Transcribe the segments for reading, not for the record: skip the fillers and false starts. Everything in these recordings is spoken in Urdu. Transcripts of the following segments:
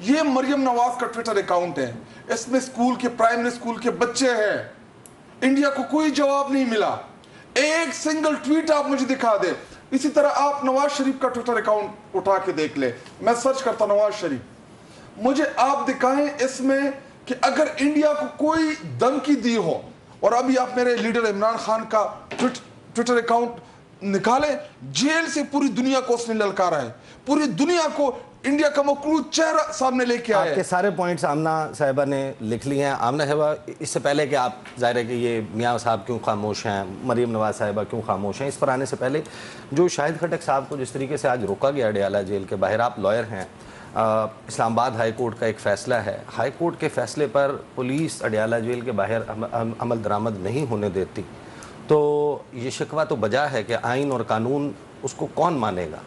یہ مریم نواز کا ٹویٹر اکاؤنٹ ہے, اس میں اسکول کے پرائمری اسکول کے بچے ہیں. انڈیا کو کوئی جواب نہیں ملا, ایک سنگل ٹویٹ آپ مجھے دکھا دیں. اسی طرح آپ نواز شریف کا ٹویٹر اکاؤنٹ اٹھا کے دیکھ لیں, میں سرچ کرتا نواز شریف, مجھے آپ دکھائیں اس میں کہ اگر انڈیا کو کوئی دھمکی دی ہو. اور ابھی آپ میرے لیڈر عمران خان کا ٹویٹر اکاؤنٹ نکالیں, جیل سے پوری دنیا کو اس نے للکارا ہے, پوری دنیا کو انڈیا کا مکروہ چہرہ سامنے لے کے آیا. آپ کے سارے پوائنٹس آمنہ صاحبہ نے لکھ لی ہیں. آمنہ صاحبہ, اس سے پہلے کہ آپ ظاہر ہے کہ یہ میاں صاحب کیوں خاموش ہیں, مریم نواز صاحبہ کیوں خاموش ہیں, اس پر آنے سے پہلے جو شاہد خٹک صاحب کو جس طریقے سے آج روکا گیا اڈیالہ جیل کے باہر, آپ لائر ہیں, اسلام آباد ہائی کورٹ کا ایک فیصلہ ہے, ہائی کورٹ کے فیصلے پر پولیس اڈیالہ جیل کے باہر عمل درآمد نہیں ہونے دیتی, تو یہ شکوہ تو بجا ہے کہ آئین اور قانون اس کو کون مانے گا؟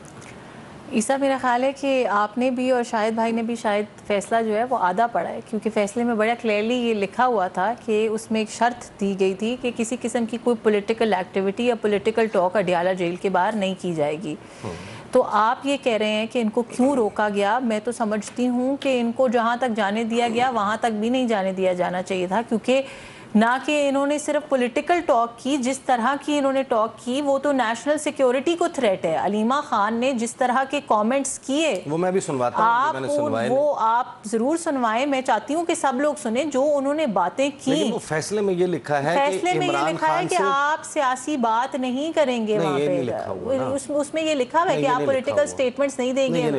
عیسیٰ, میرا خیال ہے کہ آپ نے بھی اور شاہد بھائی نے بھی شاید فیصلہ جو ہے وہ آدھا پڑھا ہے, کیونکہ فیصلے میں بڑا کلیئرلی یہ لکھا ہوا تھا کہ اس میں ایک شرط دی گئی تھی کہ کسی قسم کی کوئی پولیٹیکل ایکٹیویٹی یا پولیٹیکل ٹاک اڈیالہ جیل کے باہر نہیں کی جائے گی. تو آپ یہ کہہ رہے ہیں کہ ان کو کیوں روکا گیا, میں تو سمجھتی ہوں کہ ان کو جہاں تک جانے دیا گیا وہاں تک بھی نہیں جانے دیا جانا چاہیے تھا, کیونکہ نہ کہ انہوں نے صرف پولیٹیکل ٹاک کی, جس طرح کی انہوں نے ٹاک کی وہ تو نیشنل سیکیورٹی کو تھریٹ ہے. علیمہ خان نے جس طرح کے کامنٹس کیے وہ میں بھی سنواتا ہوں, میں نے سنوائے نہیں. وہ آپ ضرور سنوائیں, میں چاہتی ہوں کہ سب لوگ سنیں جو انہوں نے باتیں کی. لیکن وہ فیصلے میں یہ لکھا ہے فیصلے میں یہ لکھا ہے کہ آپ سیاسی بات نہیں کریں گے وہاں پہ, اس میں یہ لکھا ہے کہ آپ پولیٹیکل سٹیٹمنٹس نہیں دیں گے.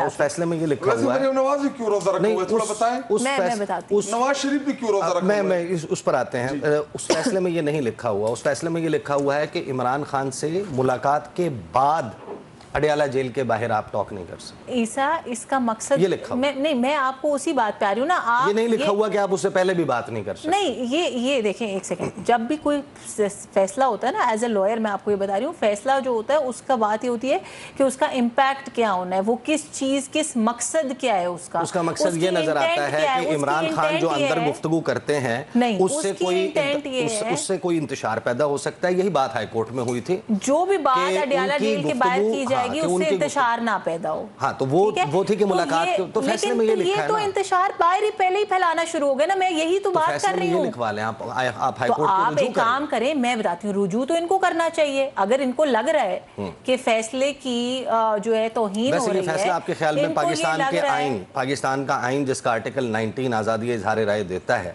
اس فیصلے میں یہ لکھا ہوا ہے. مریم نواز بھی کیوں روزہ رکھا ہوا ہے تھوڑا بتائیں. میں بتاتی ہوں. نواز شریف بھی کیوں روزہ رکھا ہوا ہے. میں اس پر آتے ہیں. اس فیصلے میں یہ نہیں لکھا ہوا, اس فیصلے میں یہ لکھا ہوا ہے کہ عمران خان سے ملاقات کے بعد اڈیالہ جیل کے باہر آپ ٹاک نہیں کر سکتے. عیسیٰ, اس کا مقصد یہ لکھا ہوا نہیں, میں آپ کو اسی بات پہ آ رہی ہوں نا. یہ نہیں لکھا ہوا کہ آپ اس سے پہلے بھی بات نہیں کر سکتے. نہیں, یہ دیکھیں ایک سیکنڈ, جب بھی کوئی فیصلہ ہوتا ہے نا, ایز اے لائر میں آپ کو یہ بتا رہی ہوں, فیصلہ جو ہوتا ہے اس کا بات یہ ہوتی ہے کہ اس کا امپیکٹ کیا ہونا ہے, وہ کس چیز, کس مقصد کیا ہے اس کا. اس کا مقصد یہ نظر آتا ہے کہ عمران خان جو اندر گفتگو کرتے ہیں اس سے کوئی انتشار پیدا ہو سکتا ہے. یہی بات ہائی کورٹ میں ہوئی تھی, جو بھی بات اڈیالہ جیل کے باہر کی جائے گی اس سے انتشار نہ پیدا ہو. ہاں, تو وہ تھی کہ ملاقات, تو فیصلے میں یہ لکھا ہے. یہ تو انتشار باہر ہی پہلے ہی پھیلانا شروع ہو گیا نا, میں یہی تو بات کر رہی ہوں. لکھوا لیں آپ ہائی تو کورٹ کو آپ ایک کام کریں, میں بتاتی ہوں, رجوع تو ان کو کرنا چاہیے. اگر ان کو لگ رہا ہے کہ فیصلے کی جو ہے توہین ہو رہی ہے. ویسے یہ فیصلہ آپ کے خیال میں پاکستان کا آئین جس کا آرٹیکل 19 آزادی اظہار رائے دیتا ہے,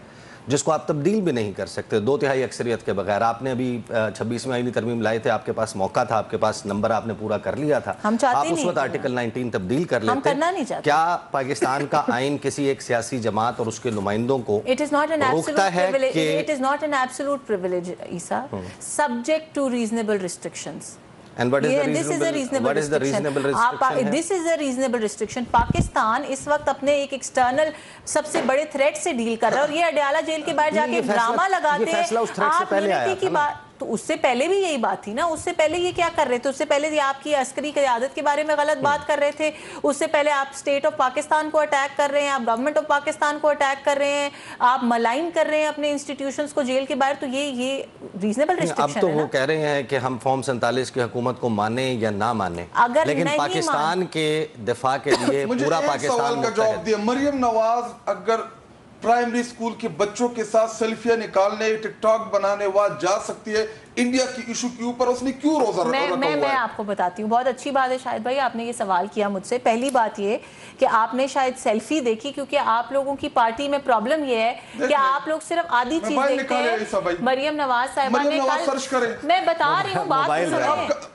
جس کو آپ تبدیل بھی نہیں کر سکتے 2/3 اکثریت کے بغیر. آپ نے ابھی 26ویں آئینی ترمیم لائے تھے, آپ کے پاس موقع تھا, آپ کے پاس نمبر آپ نے پورا کر لیا تھا, آپ اس وقت آرٹیکل 19 تبدیل کر لیتے. کیا پاکستان کا آئین کسی ایک سیاسی جماعت اور اس کے نمائندوں کو روکتا ہے کہ it is not an absolute privilege, Isa, subject to reasonable restrictions. And this is a reasonable restriction. Pakistan اس وقت اپنے ایک ایکسٹرنل سب سے بڑے تھریٹ سے ڈیل کر رہا ہے, اور یہ اڈیالہ جیل کے باہر جا کے ڈرامہ لگاتے ہیں. آپ یونٹی کی بات, تو اس سے پہلے بھی یہی بات تھی نا, اس سے پہلے یہ کیا کر رہے تھے, اس سے پہلے یہ آپ کی عسکری قیادت کے بارے میں غلط بات کر رہے تھے, اس سے پہلے آپ اسٹیٹ آف پاکستان کو اٹیک کر رہے ہیں, آپ گورنمنٹ آف پاکستان کو اٹیک کر رہے ہیں, آپ ملائن کر رہے ہیں اپنے انسٹیٹیوشنز کو جیل کے باہر. تو یہ ریزنیبل ریسٹرکشن ہے. اب تو وہ کہہ رہے ہیں کہ ہم فارم 47 کی حکومت کو مانیں یا نہ مانیں, لیکن پاکستان کے دفاع کے لیے پورا پاکستان کا جواب دیا. مریم نواز اگر پرائمری اسکول کے بچوں کے ساتھ سیلفیاں نکالنے, ٹک ٹاک بنانے وہاں جا سکتی ہے, انڈیا کی ایشو کے اوپر اس نے کیوں روزہ رکھا ہوا ہے؟ میں آپ کو بتاتی ہوں. بہت اچھی بات ہے شاہد بھائی, آپ نے یہ سوال کیا مجھ سے. پہلی بات یہ کہ آپ نے شاید سیلفی دیکھی, کیونکہ آپ لوگوں کی پارٹی میں پرابلم یہ ہے کہ آپ لوگ صرف آدھی چیز دیکھتے ہیں. مریم نواز صاحبہ نے کل, میں بتا رہی ہوں,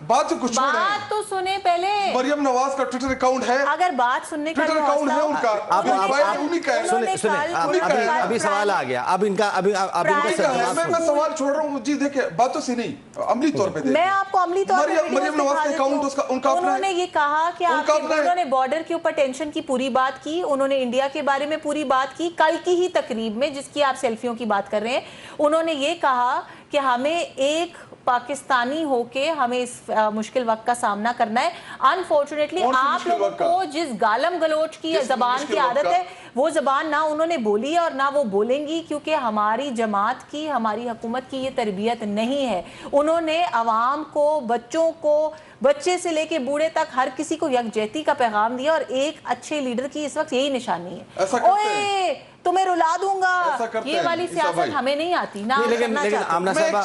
بات تو سنیں پہلے. مریم نواز کا ٹویٹر اکاؤنٹ ہے, اگر بات سننے کا ابھی سوال آ گیا, اب ان کا میں سوال چھوڑ رہا ہوں جی. دیکھیں باتوں سے نہیں, عملی طور پہ میں آپ کو عملی طور پہ مریم نواز کا اکاؤنٹ انہوں نے یہ کہا کہ انہوں نے بارڈر کے اوپر ٹینشن کی پوری بات کی, انہوں نے انڈیا کے بارے میں پوری بات کی. کل کی ہی تقریب میں جس کی آپ سیلفیوں کی بات کر رہے ہیں, انہوں نے یہ کہا کہ ہمیں ایک پاکستانی ہو کے ہمیں اس مشکل وقت کا سامنا کرنا ہے. انفارچونیٹلی آپ لوگوں کو جس گالم گلوچ کی زبان کی عادت ہے وہ زبان نہ انہوں نے بولی ہے اور نہ وہ بولیں گی، کیونکہ ہماری جماعت کی، ہماری حکومت کی یہ تربیت نہیں ہے. انہوں نے عوام کو، بچوں کو، بچے سے لے کے بوڑھے تک ہر کسی کو یکجہتی کا پیغام دیا، اور ایک اچھے لیڈر کی اس وقت یہی نشانی ہے. اوئے تمہیں رلا دوں گا، یہ والی سیاست ہمیں نہیں آتی نا. لیکن آمنہ صاحبہ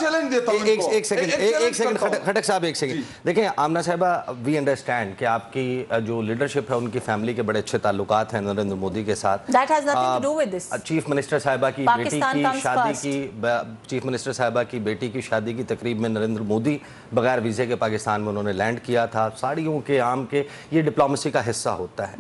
ایک سیکنڈ خٹک صاحب ایک سیکنڈ دیکھیں. آمنہ صاحبہ وی انڈرسٹینڈ کہ آپ کی جو لیڈرشپ ہے ان کی فیملی کے بڑے اچھے تعلقات ہیں نریندر مودی کے ساتھ. That has nothing to do with this. Chief minister صاحبہ کی بیٹی کی شادی کی، چیف منسٹر صاحبہ کی بیٹی کی شادی کی تقریب میں نریندر مودی بغیر ویزے کے پاکستان میں انہوں نے لینڈ کیا تھا. ساڑیوں کے عام کے یہ ڈپلومیسی کا حصہ ہوتا ہے.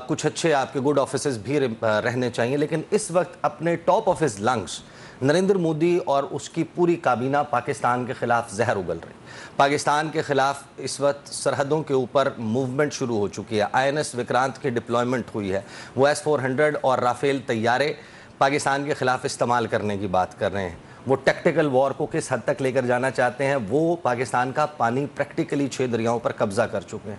کچھ اچھے آپ کے گڈ آفیسز بھی رہنے چاہیے، لیکن اس وقت اپنے top of his lungs Narendra Modi اور اس کی پوری کابینہ پاکستان کے خلاف زہر اگل رہی. پاکستان کے خلاف اس وقت سرحدوں کے اوپر موومنٹ شروع ہو چکی ہے. آئی این ایس وکرانت کی ڈپلائمنٹ ہوئی ہے. وہ S-400 اور رافیل طیارے پاکستان کے خلاف استعمال کرنے کی بات کر رہے ہیں. وہ ٹیکٹیکل وار کو کس حد تک لے کر جانا چاہتے ہیں. وہ پاکستان کا پانی پریکٹیکلی 6 دریاؤں پر قبضہ کر چکے ہیں.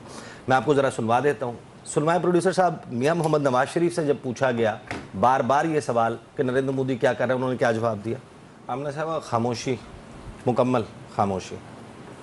میں آپ کو ذرا سنوا دیتا ہوں. سنوائے پروڈیوسر صاحب. میاں محمد نواز شریف سے جب پوچھا گیا بار بار یہ سوال کہ نریندر مودی کیا کر رہے ہیں، انہوں نے کیا جواب دیا؟ آمنہ صاحب خاموشی، مکمل خاموشی.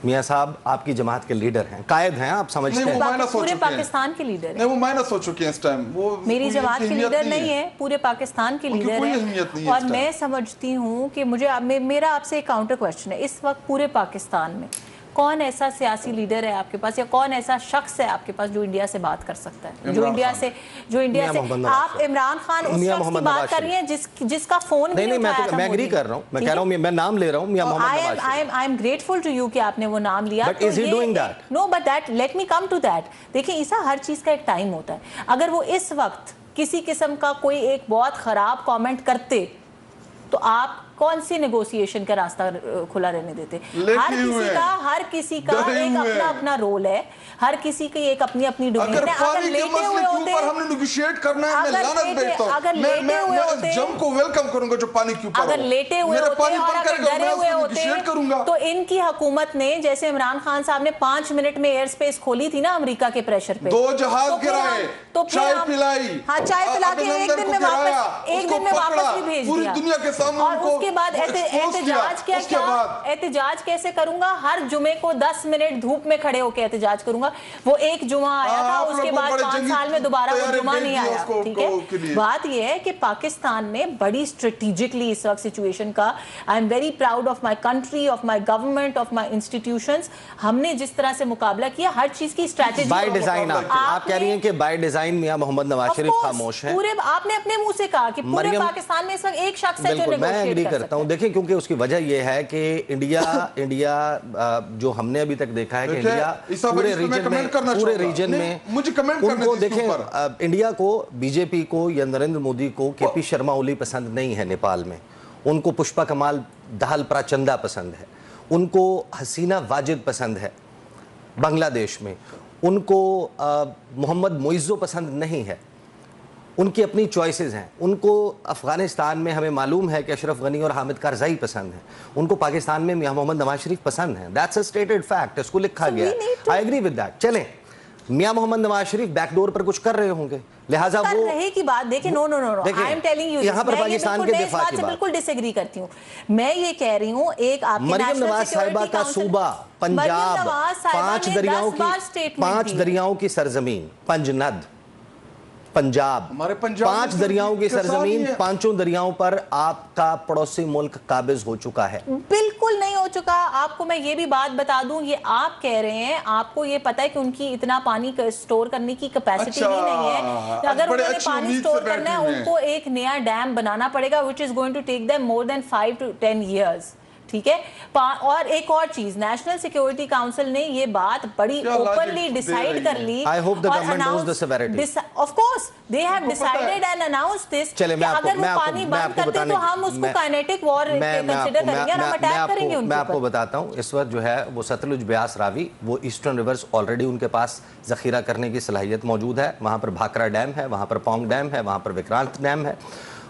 میاں صاحب آپ کی جماعت کے لیڈر ہیں، قائد ہیں، آپ سمجھتے ہیں. پورے پاکستان کے لیڈر ہیں. نہیں وہ مائنس ہو چکے ہیں اس ٹائم. وہ میری جماعت کے لیڈر نہیں ہے، پورے پاکستان کے لیڈر ہیں. اور میں سمجھتی ہوں کہ میرا آپ سے ایک کاؤنٹر کویسچن ہے. اس وقت پورے پاکستان میں کون ایسا سیاسی لیڈر ہے آپ کے پاس، یا کون ایسا شخص ہے آپ کے پاس جو انڈیا سے بات کر سکتا ہے؟ جو انڈیا سے آپ عمران خان اس شخص کی بات کر رہی ہیں جس کا فون بھی نہیں اٹھایا تھا. میں ایگری کر رہا ہوں، میں کہہ رہا ہوں، میں نام لے رہا ہوں میاں محمد Nawaz Sharif. I am grateful to you کہ آپ نے وہ نام لیا. But is he doing that? No, but let me come to that. دیکھیں عیسیٰ، ہر چیز کا ایک ٹائم ہوتا ہے. اگر وہ اس وقت کسی قسم کا کوئی ایک بہت خراب کامنٹ کرتے تو آپ کون سی نیگوسیشن کا راستہ کھلا رہنے دیتے؟ ہر کسی کا ایک اپنا اپنا رول ہے، ہر کسی کی ایک اپنی اپنی ڈومین ہے. اگر لیٹے ہوئے ہوتے، ہم نے نیگوشیٹ کرنا ہے، میں لعنت بھیجتا ہوں. میں اس جنگ کو ویلکم کروں گا جو پانی کے اوپر ہو. اگر لیٹے ہوئے ہوتے اور اگر ڈرے ہوئے ہوتے تو ان کی حکومت نے، جیسے عمران خان صاحب نے 5 منٹ میں ایئر سپیس کھولی تھی نا امریکہ کے پریشر پہ، 2 جہاز گرائے، چائے پلائی، ہاں چائے پلا کے ایک دن میں واپس بھی بھیج دیا. پوری دنیا کے سامنے اور اس کے بعد احتجاج کیسے کروں گا؟ ہر جمعے کو 10 منٹ دھوپ میں کھڑے ہو کے احتجاج کروں گا. وہ ایک جمعہ آیا تھا، اس کے بعد 5 سال میں دوبارہ وہ جمعہ نہیں آیا. ٹھیک ہے، بات یہ ہے کہ پاکستان میں بڑی اسٹریٹجکلی اس وقت سچویشن کا I am very proud of my country, of my government, of my institutions. ہم نے جس طرح سے مقابلہ کیا، ہر چیز کی اسٹریٹجی بائی ڈیزائن. آپ کہہ رہی ہیں کہ بائی ڈیزائن میاں محمد نواز شریف خاموش ہیں. آپ نے اپنے منہ سے کہا کہ پورے پاکستان میں اس وقت ایک شخص ہے جو نیگوشیٹ کر سکتا ہے. میں ایگری کرتا ہوں. دیکھیں کیونکہ اس کی وجہ یہ ہے کہ انڈیا جو ہم نے ابھی تک دیکھا ہے کہ انڈیا پورے ریجن میں ان کو دیکھیں، انڈیا کو، بی جے پی کو یا نریندر مودی کو کے پی شرما اولی پسند نہیں ہے نیپال میں. ان کو پشپا کمال دہل پراچندہ پسند ہے. ان کو حسینہ واجد پسند ہے بنگلہ دیش میں. ان کو محمد معزو پسند نہیں ہے. ان کی اپنی چوائسز ہیں. ان کو افغانستان میں ہمیں معلوم ہے کہ اشرف غنی اور حامد کارزائی پسند ہیں. ان کو پاکستان میں میاں محمد نواز شریف پسند ہیں. دیٹس اے سٹیٹڈ فیکٹ، اس کو لکھا گیا ہے. I agree with that. چلیں، میاں محمد نواز شریف بیک ڈور پر کچھ کر رہے ہوں گے، لہٰذا وہ کر رہے کی بات دیکھیں. نو آئی ایم ٹیلنگ یو، یہاں پر پاکستان کے دفاع کی بات بالکل ڈس ایگری کرتی ہوں. میں یہ کہہ رہی ہوں ایک آپ مریم نواز صاحبہ کا صوبہ پنجاب، 5 دریاؤں کی سرزمین، پنجند پنجاب، 5 دریاؤں کی سرزمین، 5 دریاؤں پر آپ کا پڑوسی ملک قابض ہو چکا ہے. بالکل نہیں ہو چکا. آپ کو میں یہ بھی بات بتا دوں، یہ آپ کہہ رہے ہیں، آپ کو یہ پتہ ہے کہ ان کی اتنا پانی سٹور کرنے کی کیپیسٹی ہی نہیں ہے. اگر انہوں نے پانی سٹور کرنا ہے، ان کو ایک نیا ڈیم بنانا پڑے گا which is going to take them more than 5 to 10 years. ٹھیک ہے. اور ایک اور چیز، نیشنل سیکیورٹی کاؤنسل نے یہ بات بڑی اوپنلی ڈیسائیڈ کر لی. I hope the government knows the severity. Of course they have decided and announced this کہ اگر وہ پانی بند کرتے تو ہم اس کو کائنیٹک وار کنسیڈر کریں گے اور ہم اٹیک کریں گے ان میں آپ کو بتاتا ہوں. اس وقت جو ہے وہ ستلج بیاس راوی، وہ ایسٹرن ریورز آلریڈی ان کے پاس ذخیرہ کرنے کی صلاحیت موجود ہے. وہاں پر بھاکرا ڈیم ہے، وہاں پر پونگ ڈیم ہے، وہاں پر وکرانت ڈیم ہے.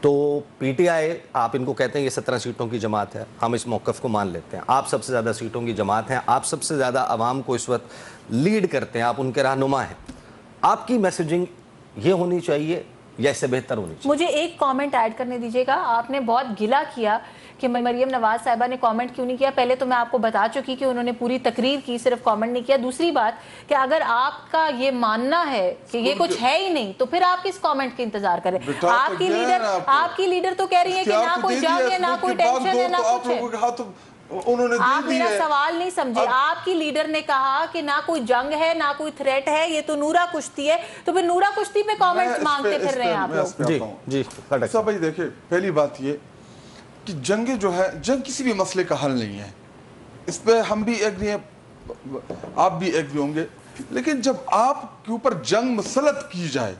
تو پی ٹی آئی آپ ان کو کہتے ہیں یہ 17 سیٹوں کی جماعت ہے, ہم اس موقف کو مان لیتے ہیں, آپ سب سے زیادہ سیٹوں کی جماعت ہیں, آپ سب سے زیادہ عوام کو اس وقت لیڈ کرتے ہیں, آپ ان کے رہنما ہیں, آپ کی میسیجنگ یہ ہونی چاہیے یا اس سے بہتر ہونی چاہیے؟ مجھے ایک کامنٹ ایڈ کرنے دیجیے گا. آپ نے بہت گلا کیا کہ مریم نواز صاحبہ نے کامنٹ کیوں نہیں کیا. پہلے تو میں آپ کو بتا چکی کہ انہوں نے پوری تقریر کی, صرف کامنٹ نہیں کیا. دوسری بات کہ اگر آپ کا یہ ماننا ہے کہ یہ کچھ ہے ہی نہیں تو پھر آپ کس کامنٹ کے انتظار کریں؟ آپ کی لیڈر تو کہہ رہی ہے کہ نہ کوئی جنگ ہے, نہ کوئی ٹینشن ہے, نہ کچھ ہے. آپ میرا سوال نہیں سمجھے. آپ کی لیڈر نے کہا کہ نہ کوئی جنگ ہے, نہ کوئی تھریٹ ہے, یہ تو نورا کشتی ہے, تو پھر نورا کشتی پہ کامنٹ مانگتے پھر رہے ہیں آپ لوگ. جی صاحب بھائی دیکھیں, پہلی بات یہ کہ جنگ جو ہے, جنگ کسی بھی مسئلے کا حل نہیں ہے, اس پہ ہم بھی ایگری ہیں, آپ بھی ایگری ہوں گے. لیکن جب آپ کے اوپر جنگ مسلط کی جائے,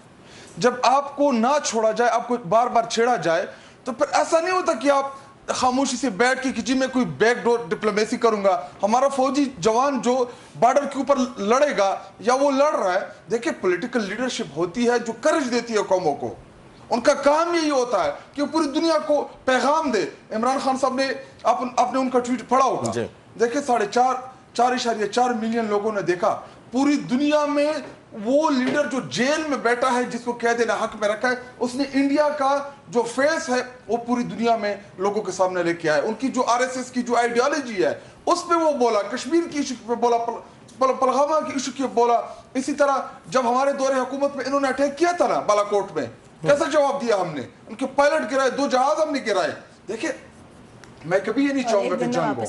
جب آپ کو نہ چھوڑا جائے, آپ کو بار بار چھیڑا جائے, تو پھر ایسا نہیں ہوتا کہ آپ خاموشی سے بیٹھ کے جی میں کوئی بیک ڈور ڈپلومیسی کروں گا. ہمارا فوجی جوان جو بارڈر کے اوپر لڑے گا یا وہ لڑ رہا ہے, دیکھیں پولیٹیکل لیڈرشپ ہوتی ہے جو کرج دیتی ہے قوموں کو. ان کا کام یہی ہوتا ہے کہ پوری دنیا کو پیغام دے. عمران خان صاحب نے آپ نے ان کا ٹویٹ پڑھا ہوگا, دیکھیں 4.4 ملین لوگوں نے دیکھا. پوری دنیا میں وہ لیڈر جو جیل میں بیٹھا ہے, جس کو قید دینا حق میں رکھا ہے, اس نے انڈیا کا جو فیس ہے وہ پوری دنیا میں لوگوں کے سامنے لے کے آئے. ان کی جو RSS کی جو آئیڈیالوجی ہے اس پہ وہ بولا, کشمیر کی ایشو پہ بولا, پہلگام کی ایشو پہ بولا. اسی طرح جب ہمارے دور حکومت میں انہوں نے اٹیک کیا تھا نا بالا کوٹ میں, کیسا جواب دیا ہم نے؟ ان کے پائلٹ گرائے, 2 جہاز ہم نے گرائے. دیکھیں میں کبھی یہ نہیں چاہوں گا کہ جنگ ہو,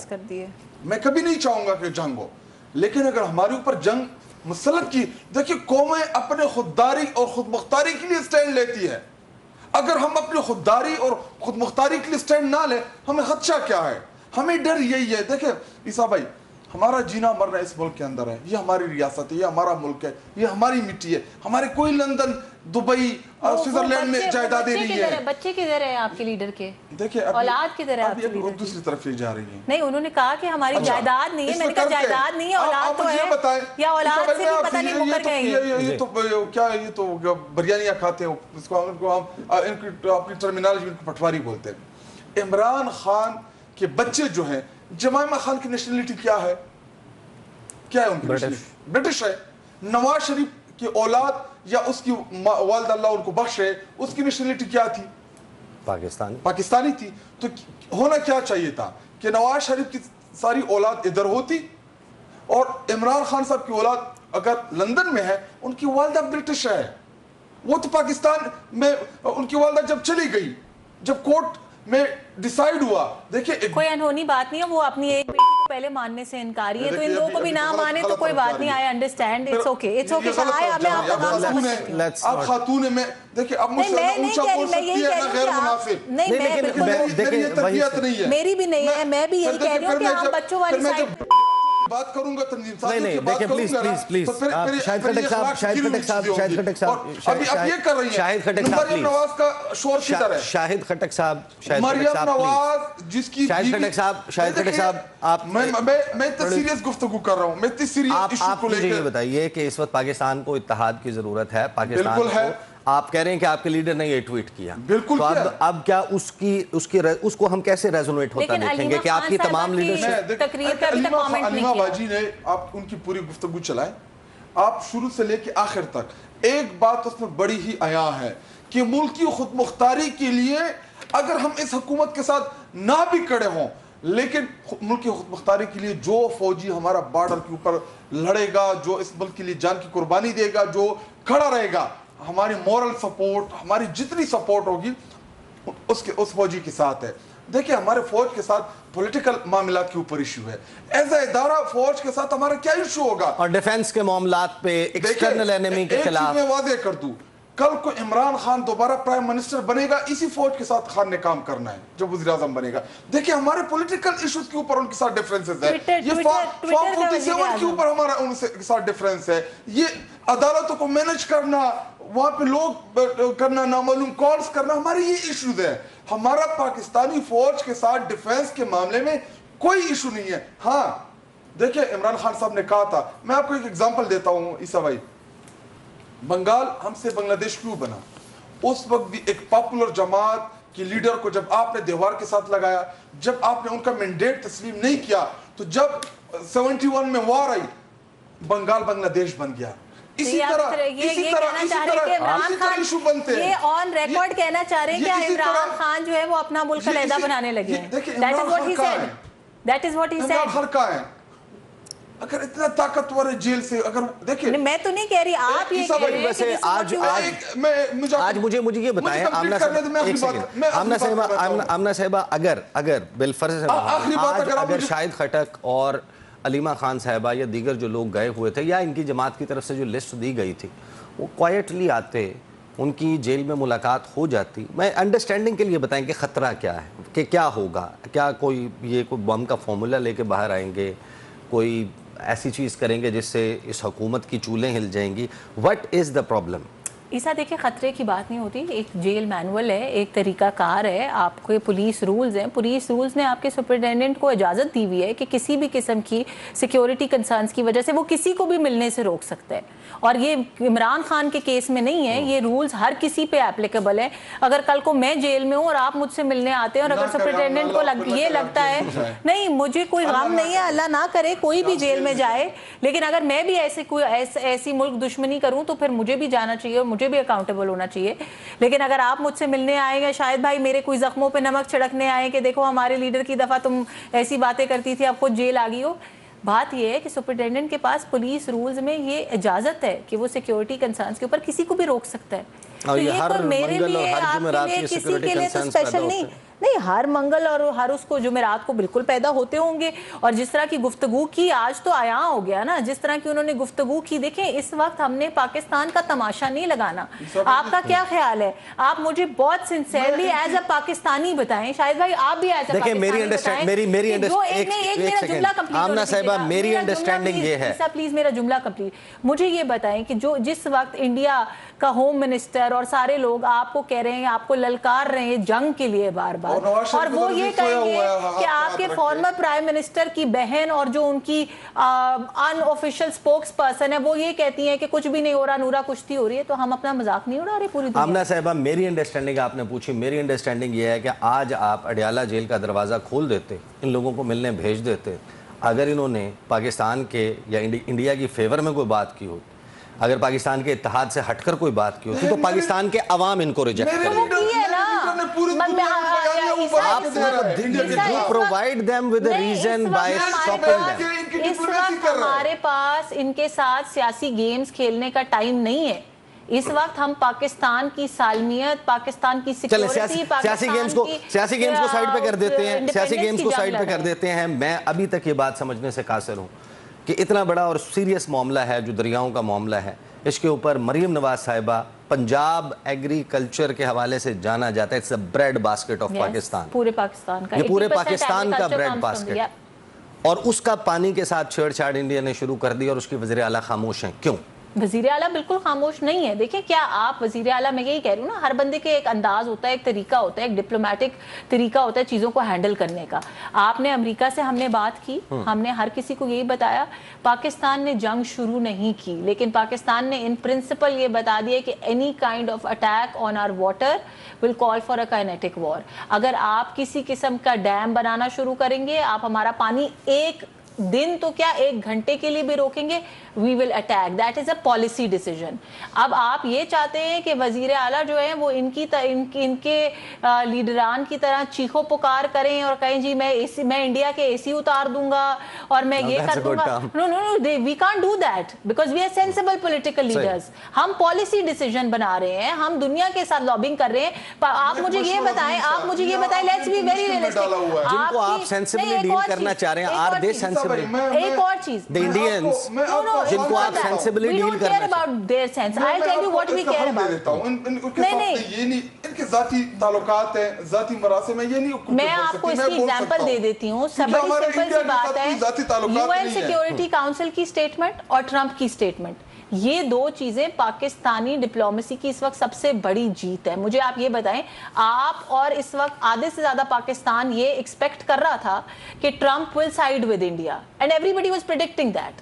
میں کبھی نہیں چاہوں گا کہ جنگ ہو, لیکن اگر ہمارے اوپر جنگ مسلط کی, دیکھیں قومیں اپنے خودداری اور خود مختاری کے لیے سٹینڈ لیتی ہے. اگر ہم اپنی خودداری اور خود مختاری کے لیے سٹینڈ نہ لیں, ہمیں خدشہ کیا ہے؟ ہمیں ڈر یہی ہے. دیکھیں عیسیٰ بھائی, ہمارا جینا مرنا اس ملک کے اندر ہے, یہ ہماری ریاست ہے, یہ ہمارا ملک ہے, یہ ہماری مٹی ہے. ہمارے کوئی لندن, دبئی, سوئٹزرلینڈ میں جائیدادیں نہیں ہیں. بچے کدھر ہیں آپ کے لیڈر کے؟ دیکھیں اولاد کدھر ہے آپ کی لیڈر کی؟ دوسری طرف یہ جا رہی ہیں. نہیں, انہوں نے کہا کہ ہماری جائیداد نہیں ہے. میں نے کہا جائیداد نہیں ہے, اولاد تو ہے, یا اولاد سے بھی پتہ نہیں مکر گئے ہیں. یہ تو کیا, یہ تو بریانیاں کھاتے ہیں, اس کو ہم اپنی ٹرمینالوجی میں پٹواری بولتے ہیں. عمران خان کے بچے جو ہیں, جمائمہ خان کی نیشنلٹی کیا ہے؟ کیا ہے ان کی نیشنلٹی؟ برٹش ہے. نواز شریف کی اولاد یا اس کی والدہ اللہ ان کو بخشے, اس کی نیشنلٹی کیا تھی؟ پاکستانی تھی. تو ہونا کیا چاہیے تھا کہ نواز شریف کی ساری اولاد ادھر ہوتی, اور عمران خان صاحب کی اولاد اگر لندن میں ہے, ان کی والدہ برٹش ہے. وہ تو پاکستان میں ان کی والدہ جب چلی گئی, جب کورٹ میں ڈیسائیڈ ہوا, دیکھیں کوئی انہونی بات نہیں ہے, وہ اپنی ایک بیٹی کو پہلے ماننے سے انکاری ہے, تو ان لوگوں کو بھی نہ مانے تو کوئی بات نہیں. I understand, it's okay, it's okay. آپ خاتون ہیں, میں دیکھیں اب مجھ سے اونچا بول سکتی ہے نہ غیر مناسب. نہیں, میں میری یہ تربیت نہیں ہے, میری بھی نہیں ہے. میں بھی یہی کہہ رہی ہوں کہ آپ بچوں والی سائڈ بات کروں گا, تنظیم صاحب نہیں دیکھیں پلیز شاہد خٹک صاحب مریم نواز جس کی شاہد خٹک صاحب آپ, میں اتنا سیریس گفتگو کر رہا ہوں, میں اتنی سیریس ایشو کو لے کے. مجھے یہ بتائیے کہ اس وقت پاکستان کو اتحاد کی ضرورت ہے, پاکستان کو, آپ کہہ رہے ہیں کہ آپ کے لیڈر نے یہ ٹویٹ کیا, بالکل, تو اب کیا اس کو ہم کیسے ریزونیٹ ہوتا دیکھیں گے کہ آپ کی تمام لیڈرشپ. علیمہ باجی نے, آپ ان کی پوری گفتگو چلائیں, آپ شروع سے لے کے آخر تک, ایک بات اس میں بڑی ہی عیاں ہے کہ ملک کی خود مختاری کے لیے اگر ہم اس حکومت کے ساتھ نہ بھی کڑے ہوں, لیکن ملک کی خود مختاری کے لیے جو فوجی ہمارا بارڈر کے اوپر لڑے گا, جو اس ملک کے لیے جان کی قربانی دے گا, جو کھڑا رہے گا, ہماری مورل سپورٹ, ہماری جتنی سپورٹ ہوگی اس فوجی کے ساتھ ہے. دیکھیں ہمارے فوج کے ساتھ پولیٹیکل معاملات کے اوپر ایشو ہے, ایز اے ادارہ فوج کے ساتھ ہمارا کیا ایشو ہوگا؟ اور ڈیفنس کے معاملات پہ ایکسٹرنل اینیمی کے خلاف. ایک چیز میں واضح کر دوں, کل کو عمران خان دوبارہ پرائم منسٹر بنے گا, اسی فوج کے ساتھ خان نے کام کرنا ہے جب وزیر اعظم بنے گا. دیکھیں ہمارے پولیٹیکل ایشوز کے اوپر ان کے ساتھ ڈیفرنسز ہے, یہ فارم 47 کے اوپر ہمارا ان کے ساتھ ڈیفرنس ہے, یہ عدالتوں کو مینج کرنا, وہاں پہ لوگ کرنا, نامعلوم کالز کرنا, ہماری یہ ایشوز ہے. ہمارا پاکستانی فوج کے ساتھ ڈیفنس کے معاملے میں کوئی ایشو نہیں ہے. ہاں دیکھیں عمران خان صاحب نے کہا تھا, میں آپ کو ایک ایگزامپل دیتا ہوں عیسیٰ بھائی, بنگال ہم سے بنگلہ دیش کیوں بنا؟ اس وقت بھی ایک پاپولر جماعت کہ لیڈر کو جب آپ نے دیوار کے ساتھ لگایا, جب آپ نے ان کا مینڈیٹ تسلیم نہیں کیا, تو جب 71 میں وار آئی, بنگال بنگلہ دیش بن گیا. اسی طرح ایشو بنتے ہیں. یہ آن ریکارڈ کہنا چاہ رہے ہیں کہ عمران خان جو ہے وہ اپنا ملک علیحدہ بنانے لگے ہیں. That is what he said. ہلکا ہے, اگر اتنا طاقتور ہے جیل سے, اگر دیکھیں میں تو نہیں کہہ رہی, آپ یہ کہہ رہے ہیں کہ آج مجھے یہ بتائیں آمنہ صاحبہ, اگر بالفرض اگر شاہد خٹک اور علیمہ خان صاحبہ یا دیگر جو لوگ گئے ہوئے تھے, یا ان کی جماعت کی طرف سے جو لسٹ دی گئی تھی, وہ کوائٹلی آتے, ان کی جیل میں ملاقات ہو جاتی, میں انڈرسٹینڈنگ کے لیے بتائیں کہ خطرہ کیا ہے, کہ کیا ہوگا, کیا کوئی بم کا فارمولا لے کے باہر آئیں گے, کوئی ایسی چیز کریں گے جس سے اس حکومت کی چولیں ہل جائیں گی. What is the problem? عیسیٰ دیکھیں, خطرے کی بات نہیں ہوتی, ایک جیل مینول ہے, ایک طریقہ کار ہے, آپ کے پولیس رولز ہیں, پولیس رولز نے آپ کے سپرنٹینڈنٹ کو اجازت دی ہوئی ہے کہ کسی بھی قسم کی سیکیورٹی کنسرنز کی وجہ سے وہ کسی کو بھی ملنے سے روک سکتا ہے. اور یہ عمران خان کے کیس میں نہیں ہے, یہ رولز ہر کسی پہ اپلیکیبل ہیں. اگر کل کو میں جیل میں ہوں اور آپ مجھ سے ملنے آتے ہیں, اور اگر سپرنٹینڈنٹ کو یہ لگتا ہے, نہیں مجھے کوئی غم نہیں ہے, اللہ نہ کرے کوئی بھی جیل میں جائے, لیکن اگر میں بھی ایسی ملک دشمنی کروں تو پھر مجھے بھی جانا چاہیے اور مجھے بھی اکاؤنٹیبل ہونا چاہیے. لیکن اگر آپ مجھ سے ملنے آئے گا, شاید بھائی میرے کوئی زخموں پہ نمک چھڑکنے آئے کہ دیکھو ہمارے لیڈر کی دفعہ تم ایسی باتیں کرتی تھی, اب خود جیل آ گئی ہو. بات یہ ہے کہ سپرنٹینڈنٹ کے پاس پولیس رولز میں یہ اجازت ہے کہ وہ سیکیورٹی کنسرنز کے اوپر کسی کو بھی روک سکتا ہے. تو یہ کوئی میرے لیے, آپ کے لیے, کسی کے لیے تو اسپیشل نہیں, ہر منگل اور ہر اس کو جمعرات کو بالکل پیدا ہوتے ہوں گے. اور جس طرح کی گفتگو کی, آج تو عیاں ہو گیا نا جس طرح کی انہوں نے گفتگو کی. دیکھیں اس وقت ہم نے پاکستان کا تماشا نہیں لگانا. آپ کا کیا خیال ہے؟ آپ مجھے بہت سنسیئرلی ایز اے پاکستانی بتائیں, شاید بھائی آپ بھی ایز اے پاکستانی بتائیں. پلیز میرا جملہ کمپلیٹ. مجھے یہ بتائیں کہ جو جس وقت انڈیا کا ہوم منسٹر اور سارے لوگ آپ کو کہہ رہے ہیں, آپ کو للکار رہے ہیں جنگ کے لیے بار بار, اور وہ یہ کہیں گے کہ آپ کے فارمر پرائم منسٹر کی بہن اور جو ان کی ان آفیشل سپوکس پرسن ہے وہ یہ کہتی ہیں کہ کچھ بھی نہیں ہو رہا, نورا کشتی ہو رہی ہے, تو ہم اپنا مذاق نہیں اڑا رہے پوری دنیا. آمنہ صاحبہ, میری انڈرسٹینڈنگ آپ نے پوچھی, میری انڈرسٹینڈنگ یہ ہے کہ آج آپ اڈیالہ جیل کا دروازہ کھول دیتے, ان لوگوں کو ملنے بھیج دیتے, اگر انہوں نے پاکستان کے یا انڈیا کی فیور میں کوئی بات کی ہو, اگر پاکستان کے اتحاد سے ہٹ کر کوئی بات کی ہوتی تو پاکستان کے عوام ان کو ریجیکٹ کر دیں. اس وقت ہمارے پاس ان کے ساتھ سیاسی گیمز کھیلنے کا ٹائم نہیں ہے. اس وقت ہم پاکستان کی سالمیت, پاکستان کی سیکیورٹی, سیاسی گیمز کو سائیڈ پہ کر دیتے ہیں, سیاسی گیمز کو سائیڈ پہ کر دیتے ہیں. میں ابھی تک یہ بات سمجھنے سے قاصر ہوں کہ اتنا بڑا اور سیریس معاملہ ہے جو دریاؤں کا معاملہ ہے, اس کے اوپر مریم نواز صاحبہ پنجاب ایگریکلچر کے حوالے سے جانا جاتا ہے, it's a bread basket of Pakistan, پورے پاکستان کا, یہ پورے پاکستان کا بریڈ باسکٹ, اور اس کا پانی کے ساتھ چھیڑ چھاڑ انڈیا نے شروع کر دی اور اس کی وزیر اعلیٰ خاموش ہیں. کیوں؟ وزیر اعلیٰ بالکل خاموش نہیں ہے. دیکھیں کیا آپ وزیر اعلیٰ, میں یہی کہہ رہی ہوں نا, ہر بندے کے ایک انداز ہوتا ہے, ایک طریقہ ہوتا ہے, ایک ڈپلومیٹک طریقہ ہوتا ہے چیزوں کو ہینڈل کرنے کا. آپ نے امریکہ سے ہم نے بات کی, ہم نے ہر کسی کو یہی بتایا پاکستان نے جنگ شروع نہیں کی, لیکن پاکستان نے ان پرنسپل یہ بتا دیا کہ any kind of attack on our water will call for a kinetic war. اگر آپ کسی قسم کا ڈیم بنانا شروع کریں گے, آپ ہمارا پانی ایک دن تو کیا ایک گھنٹے کے لیے بھی روکیں گے, we will attack. That is a policy decision. اب آپ یہ چاہتے ہیں کہ وزیر اعلیٰ جو ہیں وہ ان کے لیڈران کی طرح چیخو پکار کریں اور کہیں جی میں انڈیا کے اے سی اتار دوں گا اور میں یہ کر دوں گا. No, we can't do that because we are sensible political leaders. ہم policy decision بنا رہے ہیں, ہم دنیا کے ساتھ lobbying کر رہے ہیں. آپ مجھے یہ بتائیں, let's be very realistic. جن کو آپ sensibly deal کرنا چاہ رہے ہیں, are they sensible? ایک اور چیز, the Indians جن کو آپ سینسیبلی ڈیل کرنا چاہتے ہیں. ان کے ذاتی تعلقات ہیں, ذاتی مراسم ہیں, یہ نہیں. میں آپ کو اس کی ایگزامپل دے دیتی ہوں, بڑی سمپل سی بات ہے. یو این سیکیورٹی کاؤنسل کی اسٹیٹمنٹ اور ٹرمپ کی اسٹیٹمنٹ, یہ دو چیزیں پاکستانی ڈپلومیسی کی اس وقت سب سے بڑی جیت ہے. مجھے آپ یہ بتائیں, آپ اور اس وقت آدھے سے زیادہ پاکستان یہ ایکسپیکٹ کر رہا تھا کہ Trump will side with India, and everybody was predicting that.